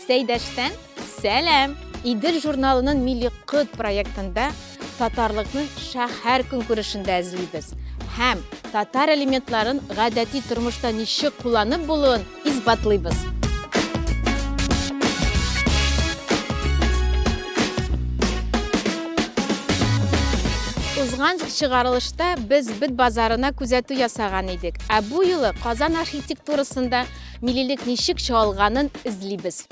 Сәйдәштән сәлам. Идел журналының Милли Кыт проектында татарлыкны шәһәр көнкүрешендә эзлибез. Һәм татар элементларын гадәти тормышта ничек кулланып булуын исбатлыйбыз. Узган чыгарылышта без бит базарына күзәтү ясаган идек. Ә бу юлы Казан архитектурасында миллилек ничек чагылганын эзлибез.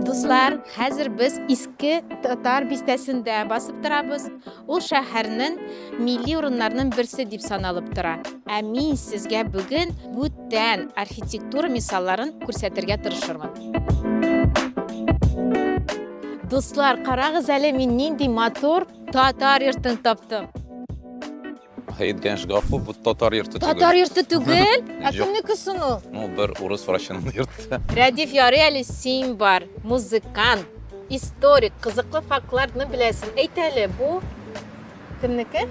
Дуслар, хәзер без иске татар бистәсендә басып торабыз. Ул шәһәрнең милли урыннарының берсе дип саналып тора. Ә мин сезгә бүген бүтән архитектура мисалларын күрсәтергә тырышырмын. Дуслар, карагыз әле, мин нинди матур татар йортын таптым. Әйткән шкафы бу татар йорты түгел. Татар йорты түгел? Ә кемнеке соң ул? Ну, бер урыс врачының йорты. Рәдиф ярый әле, син бар, музыкант, историк, кызыклы фактларны беләсең. Әйт әле, бу кемнеке?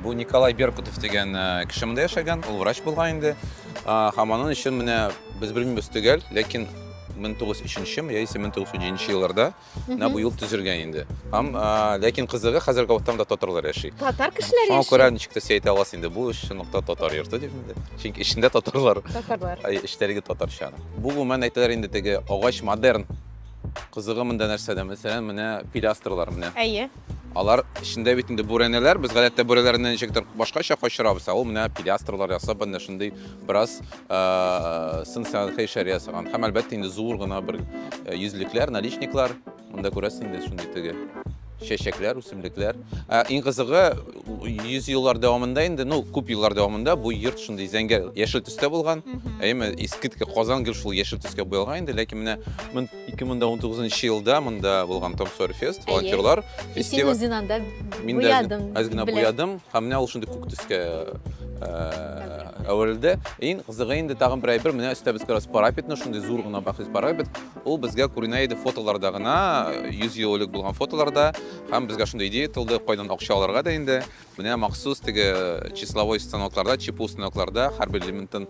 Бу Николай Беркутов дигән кеше монда яшәгән, ул врач булган инде. Һәм аның өчен менә без белмибез түгел, ләкин 1903 яисә 1907 елларда бу юл төзелгән инде. Һәм ләкин кызыгы хәзерге вакытта татарлар яши. Татар кешеләре Шуңа яши. күрә ничек тә әйтә аласыз инде, бу чынлыкта татар йорты дип инде. Чөнки эчендә татарлар. Татарлар. Эчләргә татарча. Бу гомумән әйтәләр инде теге агач модерн. Кызыгы монда нәрсәдә? Мәсәлән, менә пилястрлар менә. Әйе. Алар эчендә бит инде бүрәнәләр, без гадәттә бүрәнәләрне ничектер башкача качырабыз. Ул менә пилястрлар ясап, менә шундый бераз сынсал хәйшәр ясаган. Һәм әлбәттә инде зур гына бер йөзлекләр, наличниклар. Монда күрәсең инде шундый теге чәчәкләр, үсемлекләр. Иң кызыгы 100 еллар дәвамында инде, ну, күп еллар дәвамында бу йорт шундый зәңгәр яшел төстә булган. Әйме иске Казан гел шул яшел төскә буялган инде, ләкин менә 2019 елда монда булган Том Сойер фест, волонтерлар фестиваль. Син үзең анда Мин буядым. аз гына буядым, һәм менә ул шундый күк төскә әвәлдә. Иң кызыгы инде тагын бер әйбер, менә өстә без карас парапетны, шундый зур гына бәхис парапет. Ул безгә күренә иде фотоларда гына, 100 еллык булган фотоларда. Һәм безгә шундый идея тылды, кайдан акча алырга да инде. Менә махсус теге числовой станокларда, чипу станокларда һәрбер элементын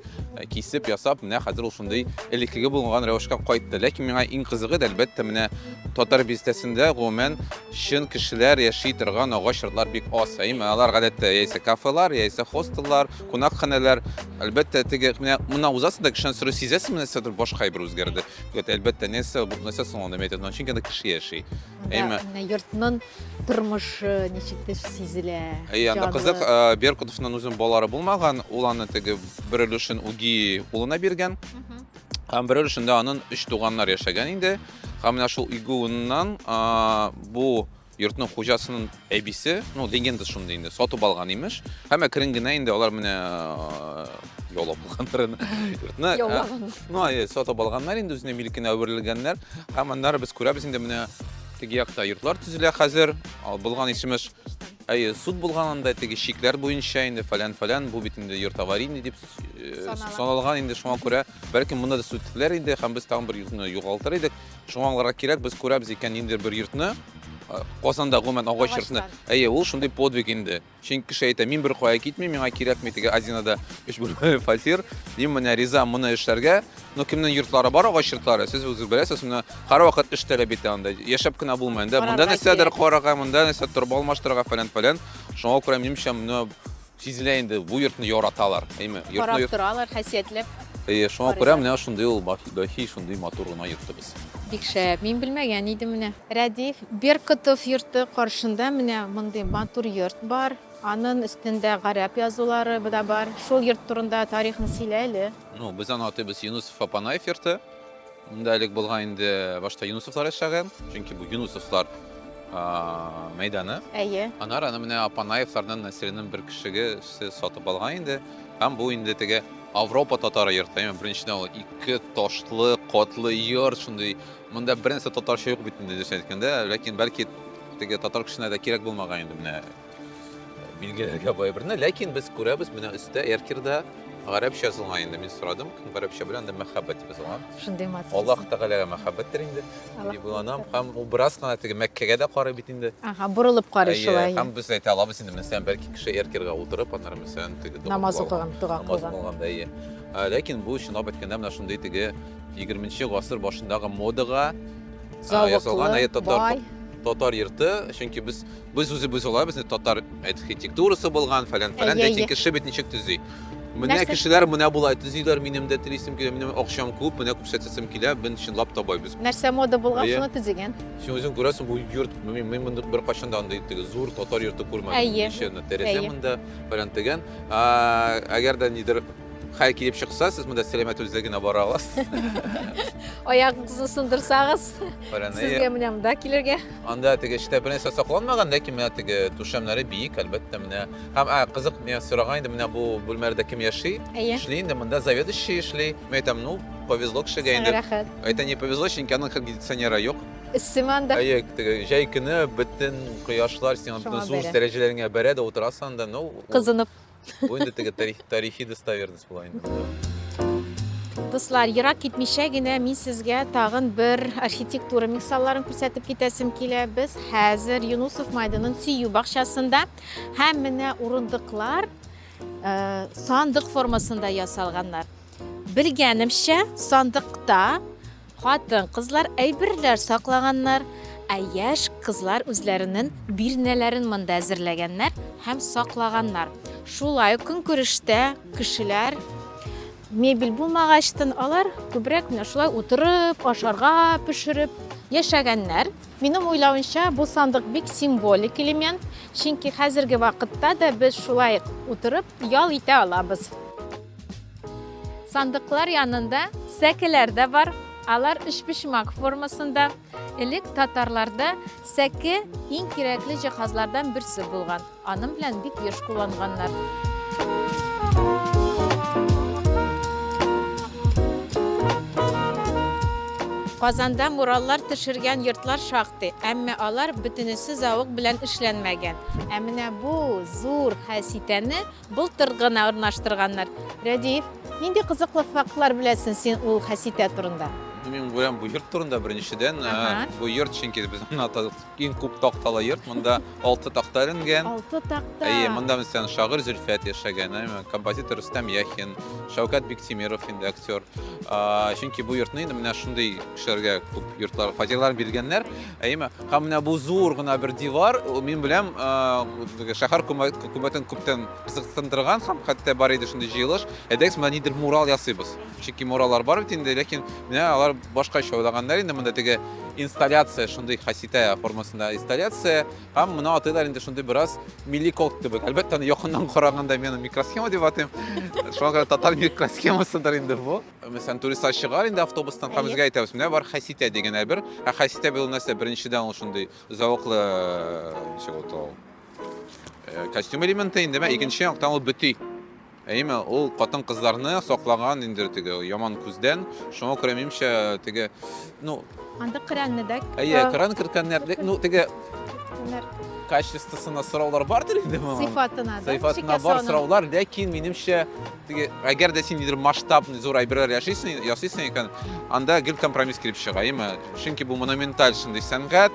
кисеп ясап, менә хәзер ул шундый элеккеге булган рәвешкә кайтты. Ләкин миңа иң кызыгы әлбәттә менә татар бистәсендә гомумән чын кешеләр яши торган агач йортлар бик аз. Алар гадәттә яисә кафелар, яисә хостеллар, кунакханәләр. Әлбәттә теге менә узасың да кешән сөрү сизәсең, менә сәдер башка бер үзгәрде. Әлбәттә нәрсә бу нәрсә соңында мәйтәдән чөнки анда кеше яши. Менә йортның тормышы ничек тә сизелә. Анда кызык, Беркутовның үзен балары булмаган, ул аны теге бер өлешен үги улына биргән. Һәм бер өлешендә аның 3 туганнар яшәгән инде. Һәм менә шул игүннән бу йортның хуҗасының әбисе, ну, легенда шундый инде, сатып алган имеш. Һәм әкрен генә инде алар менә яулап алганнар йортны. Ну, сатып алганнар инде үзенә милкенә әверелгәннәр. Һәм аннары без күрәбез инде менә теге якта йортлар төзелә хәзер. Булган ишемеш суд булганында теге шикләр буенча инде фәлән бу бит инде йорт аварийный дип саналган инде. Шуңа күрә бәлки монда да суд ителәр инде һәм без тагын бер йортны югалтыр идек. Шуңа аларга кирәк, без күрәбез икән инде бер йортны. Казанда гомумән агач йортны. Ул шундый подвиг инде. Чөнки кеше әйтә, мин бер кая китмим, миңа кирәкми теге Азинада 3 бүлмәле фатир. Мин менә ризам моны эшләргә. Ну, кемнең йортлары бар, агач йортлары, сез үзегез беләсез, менә һәрвакыт эш таләп итә анда. Яшәп кенә булмый инде. Монда нәрсәдер карарга, монда нәрсә торып алмаштырырга фәлән. Шуңа күрә минемчә моны сизелә инде, бу йортны яраталар. Карап торалар, хәсиятләп. Шуңа күрә менә шундый ул бахи, шундый матур гына йортыбыз. Бик шәп, мин белмәгән идем менә. Рәдиф Беркутов йорты каршында менә мондый матур йорт бар. Аның өстендә гарәп язулары да бар. Шул йорт турында тарихын сөйлә әле. Ну, без аны атыйбыз Юнусов Апанаев йорты. Монда элек булган инде башта Юнусовлар яшәгән, чөнки бу Юнусовлар мәйданы. Әйе. Аннары аны менә Апанаевлардан нәселенең бер кешегә сатып алган инде. Һәм бу инде теге Авропа татары йорты. Беренчедән ул 2 ташлы, катлы йорт шундый. Монда беренче татарча юк бит инде дисәң әйткәндә, ләкин бәлки теге татар кешенә дә кирәк булмаган инде менә билгеләргә бай берне. Ләкин без күрәбез менә өстә Эркердә Garipçe yazılgan indi men soradım. Garipçe bilen de mehabbet yazılgan. Шундай мат. Allah Teala'ya mehabbettir indi. Bulanam hem o biraz kana tege Mekke'ye de qarı bitindi. Aha, burulup qarı şulay. Hem biz ayta alabız indi. Mesela belki kişi erkerge oturup onlar mesela tege Namaz okugan, dua namaz kılgan. kılgan da iyi. Lakin bu işin abetkende men şunday tege 20-nji asır başındağı modaga yazılgan ayet Zavoklu, Tatar yurtu. Çünkü biz özümüz olay, bizde Tatar arxitekturası bolgan falan. Lakin kişi bitnicek tüzi. Mene kişiler mene bulay tüziler minim de tirisim ki minim akşam kup mene kupsetesim ki ben için laptop biz. Нәрсә мода булган, шуны төзегән. Şimdi özün görəsən bu yurt men bunu bir qaşandan deyib zor Tatar yurtu kurmadım. İşini terezemində falan degen. Əgər də nidir xəy kilib çıxsa siz məndə selamet özlüyünə bara alасыз. Ayağınızı sındırsanız, sizə менә монда килергә. Anda tege işte bir nəsə saxlanmagan lakin mənə tege düşəmləri biyik əlbəttə mənə. Həm qızıq mənə sorağaydı mənə bu bölmədə kim yaşay? Şlində məndə заведующий şli. Məйтəm ну повезло кişiyə indi. Это не повезло, çünki onun кондиционера yok. Исsimanda. Ayı jay günü bütün quyoshlar sen zor dərəcələrə bərədə oturasan da no Qızınıb. Bu indi tege tarixi достоверность була indi. Дуслар, ерак китмичә генә мин сезгә тагын бер архитектура мисалларын күрсәтеп китәсем килә. Без хәзер Юнусов майданының сөю бакчасында һәм менә урындыклар сандык формасында ясалганнар. Белгәнемчә, сандыкта хатын-кызлар әйберләр саклаганнар, яшь кызлар үзләренең бирнәләрен монда әзерләгәннәр һәм саклаганнар. Шулай көнкүрештә кешеләр мебель булмагачтан алар күбрәк менә шулай утырып, ашарга пешереп яшәгәннәр. Минем уйлавымча, бу сандык бик символик элемент, чөнки хәзерге вакытта да без шулай утырып ял итә алабыз. Сандыклар янында сәкеләр дә бар. Алар ишпишмак формасында. Элек татарларда сәке иң кирәкле җиһазлардан берсе булган. Аның белән бик еш кулланганнар. Казанда мураллар төшергән йортлар шактый, әмма алар бөтенесе завод белән эшләнмәгән. Ә менә бу зур хәситәне былтыр гына урнаштырганнар. Рәдиф, нинди кызыклы фактлар беләсең син ул хәситә турында? Мен görəm bu yurt turunda birinçidən bu yurt çünki bizim ata iң күп такталы yurt. Монда 6 такта иленгән. 6 такта. Монда mesela шагыйрь Зөлфәт яшәгән, композитор Рустам Яхин, Шавкат Биктимиров инде актер. Çünki bu yurtны инде менә шундый кешеләргә күп йортлар, фатирлар биргәннәр. Һәм менә бу зур гына бер дивар, мин беләм шәһәр хөкүмәтен күптән кызыксындырган һәм хәтта бар иде шундый җыелыш. Әдәкс менә нидер мурал ясыйбыз. Çünki мураллар бар бит инде, ләкин менә алар башкача уйлаганнар инде монда теге инсталляция шундый хәситә формасында инсталляция һәм моны атыйлар инде шундый бераз милли код кебек. Әлбәттә якыннан караганда мен микросхема дип атыйм. Шуңа татар микросхемасыдыр инде бу. Мәсәлән, туристлар чыгар инде автобустан һәм безгә әйтәбез, менә бар хәситә дигән бер. Хәситә бу нәрсә беренчедән ул шундый завоклы костюм элементы инде, икенче яктан ул бөти. Әйме, ул катын-кызларны саклаган инде теге яман күздән. Шуңа күрә минемчә теге, ну, анда кыранны да. Кран кырканнар, ну, теге качествосына сораулар бардыр инде моның. Сыйфатына да. Сыйфатына бар сораулар, ләкин минемчә теге әгәр дә син нидер масштабный зур әйберләр ясыйсың икән, анда гел компромисс килеп чыга, әйме. Чөнки бу монументаль шундый сәнгать,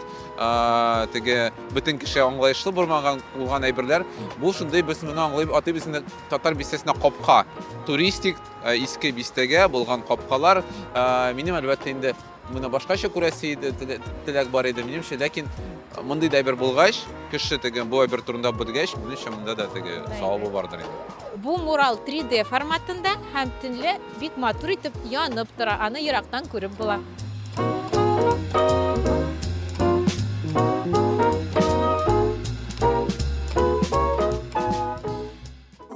теге бөтен кеше аңлаешлы булган әйберләр, бу шундый без моны аңлап атыйбыз инде татар бистәсенә капка. Туристик иске бистәгә булган капкалар, минем әлбәттә инде моны башкача күрәсе иде, теләк бар иде минемчә, ләкин мондый да әйбер булгач, кеше теге бу әйбер турында белгәч, минемчә монда да теге савабы бардыр инде. Бу мурал 3D форматында һәм төнле бик матур итеп янып тора, аны ерактан күреп була.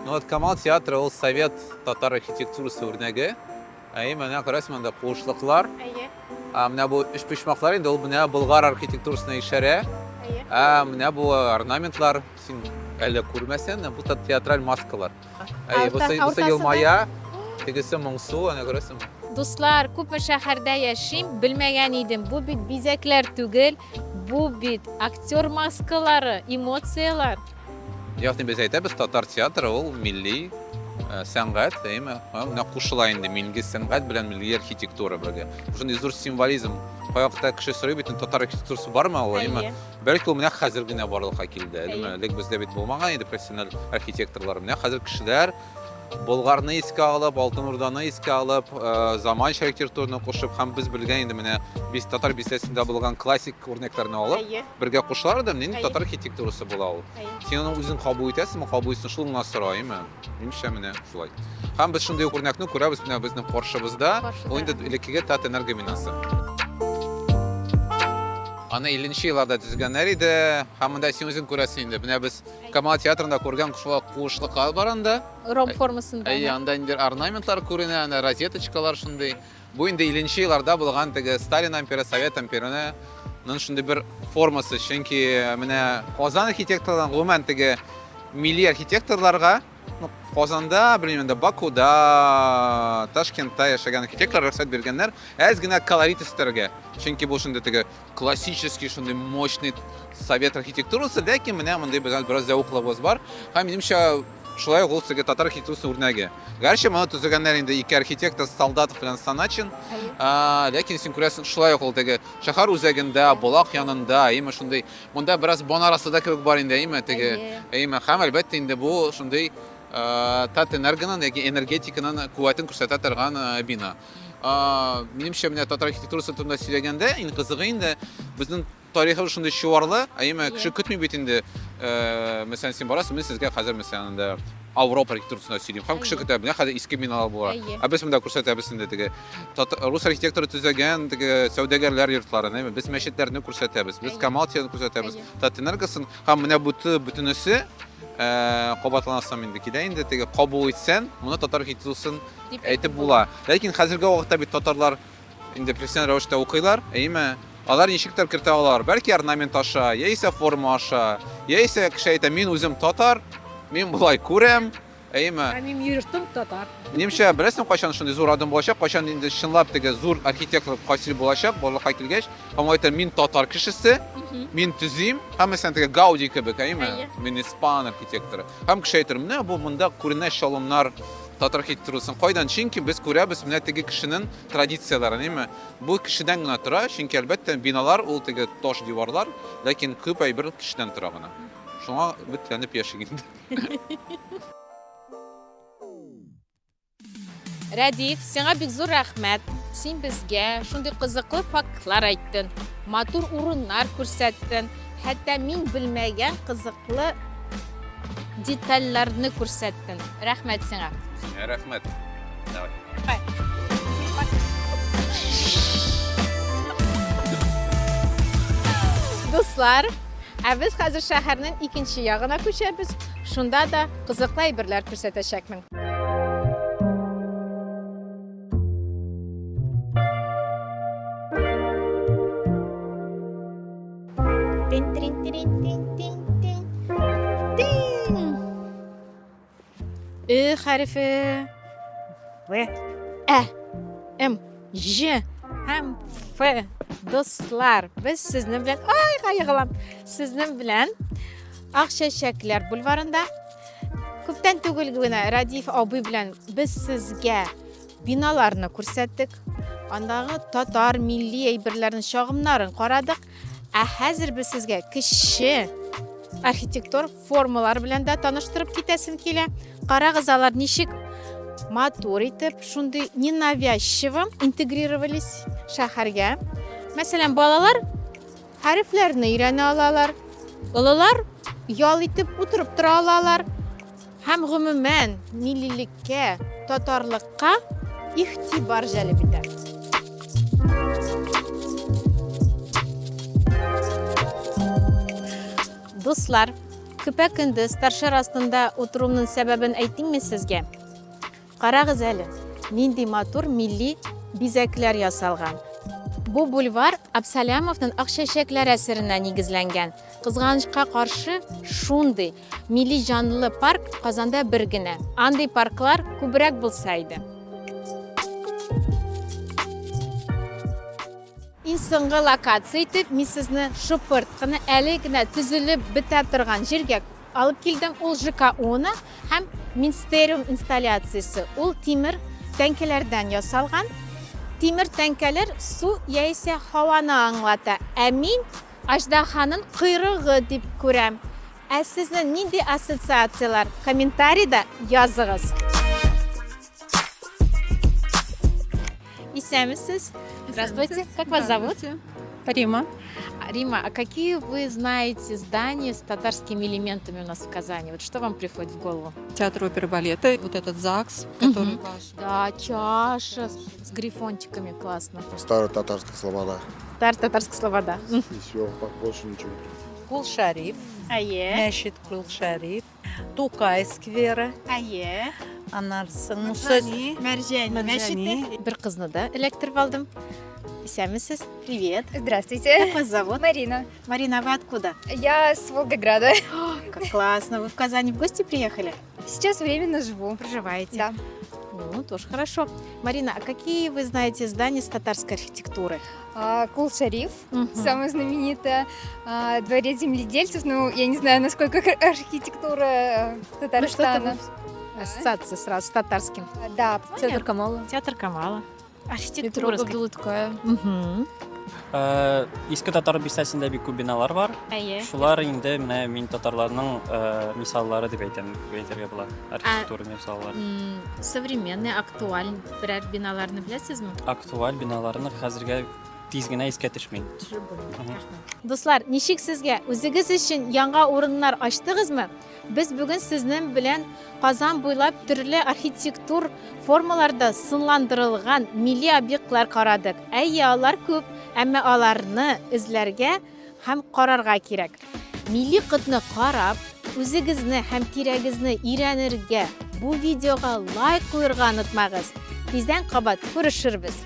Ну вот Камал театры ул совет татар архитектурасы үрнәге. Менә күрәсең монда куышлыклар. Менә бу ишпишмаклар инде ул менә Болгар архитектурасына ишарә. Менә бу орнаментлар, син әле күрмәсәң, бу театраль маскалар. Бу елмая, тегесе моңсу, аны күрәсең. Дуслар, күпме шәһәрдә яшим, белмәгән идем. Бу бит бизәкләр түгел, бу бит актер маскалары, эмоциялар. Ягъни без әйтәбез, татар театры ул милли сәнгать, әйме, менә кушыла инде милли сәнгать белән милли архитектура бергә. Шундый зур символизм. Каякта кеше сорый бит, татар архитектурасы бармы ул, әйме? Бәлки ул менә хәзер генә барлыкка килде, әйме? Лек бездә бит булмаган иде профессиональ архитекторлар. Менә хәзер кешеләр Болгарны искә алып, Алтын Урданы искә алып, заманча архитектураны кушып, һәм без белгән инде менә без татар бистәсендә булган классик үрнәкләрне алып, бергә кушалар да, менә татар архитектурасы була ул. Син аны үзең кабул итәсеңме, кабул итсәң шул гына сораймы? Минемчә менә шулай. Һәм без шундый үрнәкне күрәбез менә безнең каршыбызда, ул инде элеккегә Тат энергия бинасы. Аны 50-нче елларда төзегәннәр иде, һәм монда син үзең күрәсең инде. Менә без Камал театрында күргән куышлыкка баранда, Ром формасында. анда инде орнаментлар күренә, аны розеточкалар шундый. Бу инде 50-нче елларда булган теге Сталин империя, Совет империяны шундый бер формасы, чөнки менә Казан архитекторлардан гомумән теге милли архитекторларга Казанда, белмәдем, Бакуда, Ташкентта яшәгән архитекторлар рөхсәт биргәннәр, әз генә колорит өстәргә. Чөнки бу шундый теге классический, шундый мощный совет архитектурасы, ләкин менә мондай бераз зәвыклыбыз бар. Һәм минемчә шулай ул теге татар архитектурасы үрнәге. Гәрчә моны төзегәннәр инде ике архитектор, Солдатов белән Саначин. Ләкин син күрәсең шулай ул теге шәһәр үзәгендә, Булак янында, әйме шундый. Монда бераз Бонарасыда кебек бар инде, әйме теге. Әйме һәм әлбәттә инде бу шундый Тат энергияның яки энергетиканың куәтен күрсәтә торган бина. Минемчә менә татар архитектурасы турында сөйләгәндә, иң кызыгы инде безнең тарихыбыз шундый чуарлы, әйме кеше көтми бит инде. Мәсәлән, син барасың, мин сезгә хәзер мәсәлән Авропа архитектурасында сөйлим. Һәм кеше көтә, менә хәзер иске биналар булар. Без монда күрсәтәбез инде теге рус архитекторы төзегән теге сәүдәгәрләр йортларын, әйме без мәчетләрне күрсәтәбез. Без Камал театрын күрсәтәбез. Тат энергиясын һәм менә бөтенесе кабатлансам инде килә инде теге кабул итсәң, моны татар архитектурасын әйтеп була. Ләкин хәзерге вакытта бит татарлар инде профессиональ рәвештә укыйлар, әйме алар ничектер кертә алар, бәлки орнамент аша, яисә форма аша, яисә кеше әйтә, мин үзем татар, мин булай күрәм, әйме. Мин йөртем татар. Минемчә, беләсең кайчан шундый зур адым булачак, кайчан инде чынлап теге зур архитектор хасил булачак, барлыкка килгәч, һәм әйтә, мин татар кешесе, мин төзим, һәм мәсәлән теге Гауди кебек, әйме, мин испан архитекторы. Һәм кеше әйтер, менә бу монда күренә шалымнар татар архитектурасын кайдан, чөнки без күрәбез менә теге кешенең традицияларын, әйме. Бу кешедән генә тора, чөнки әлбәттә биналар ул теге таш диварлар, ләкин күп әйбер кешедән тора гына. Шуңа битләнеп яшәгән. Рәдиф, сиңа бик зур рәхмәт. Син безгә шундый кызыклы фактлар әйттең, матур урыннар күрсәттең, хәтта мин белмәгән кызыклы детальләрне күрсәттең. Рәхмәт сиңа. Рәхмәт. Давай. Дуслар, без хәзер шәһәрнең икенче ягына күчәбез. Шунда да кызыклы әйберләр күрсәтәчәкмен. Хәрефе В, Ә, М, Ж һәм Ф. Дуслар, без сезнең белән, кайгылам, сезнең белән Акчәчәкләр бульварында күптән түгел генә Радиф абый белән без сезгә биналарны күрсәттек. Андагы татар милли әйберләрнең чагымнарын карадык. Хәзер без сезгә кече архитектур формалар белән дә таныштырып китәсем килә. Карагыз, алар ничек матур итеп, шундый ненавязчиво интегрировались шәһәргә. Мәсәлән, балалар хәрефләрне өйрәнә алалар. Олылар ял итеп утырып тора алалар. Һәм гомумән миллилеккә, татарлыкка игътибар җәлеп итә. Дуслар, көпә-көндез торшер астында утыруымның сәбәбен әйтимме сезгә? Карагыз әле, нинди матур милли бизәкләр ясалган. Бу бульвар Абсалямовның Акчәчәкләр әсәренә нигезләнгән. Кызганычка каршы, шундый милли җанлы парк Казанда бер генә. Андый парклар күбрәк булса иде. Иң соңгы локация итеп, мин сезне шупырт кына әле генә төзелеп бетә торган җиргә алып килдем. Ул ЖКУны һәм Министериум инсталляциясе. Ул тимер тәңкәләрдән ясалган. Тимер тәңкәләр су яисә һаваны аңлата. Ә мин аждаһаның койрыгы дип күрәм. Ә сезнең нинди ассоциациялар? Комментарийда языгыз. Исәмсез? Здравствуйте. Как вас зовут? Рима. Рима, а какие вы знаете здания с татарскими элементами у нас в Казани? Вот что вам приходит в голову? Театр оперы балета. Вот этот ЗАГС, который Мгм. ваш. Да, чаша с грифончиками, классно. Старая татарская слобода. Старая татарская слобода. И все, больше ничего. Кул-Шариф, Ае, Мәшит Кул-Шариф, Тукай сквері, ае. анарсын, сөз Мәрҗәни мәчете. Бер кызны да электрип алдым. Исәмсез? Привет. Здравствуйте. Как вас зовут? Марина. Марина, вы откуда? Я с Волгограда. Как классно. Вы в Казани в гости приехали? Сейчас временно живу. Проживаете? Да. Ну, тоже хорошо. Марина, а какие вы знаете здания с татарской архитектурой? Кул-Шариф, Мгм. самое знаменитое. Дворец земледельцев. Ну, я не знаю, насколько архитектура Ну, Татарстана. Ассоциация сразу с татарским. Да, Театр Камала. Театр Камала. Архитектура. Дулыткая. Мгм. Иске татар бистәсендә бик күп биналар бар. Әйе. Шулар инде менә мин татарларның мисаллары дип әйтергә була. Архитектура мисаллары. Современный, актуаль берәр биналарны беләсезме? Актуаль биналарны хәзергә тиз генә искә төшми. Дуслар, ничек сезгә үзегез өчен яңа урыннар ачтыгызмы? Без бүген сезнең белән Казан буйлап төрле архитектур формаларда сынландырылган милли объектлар карадык. Әйе, алар күп, әмма аларны эзләргә һәм карарга кирәк. Милли кытны карап, үзегезне һәм тирәгезне өйрәнергә, бу видеога лайк куярга онытмагыз. Тиздән кабат күрешербез.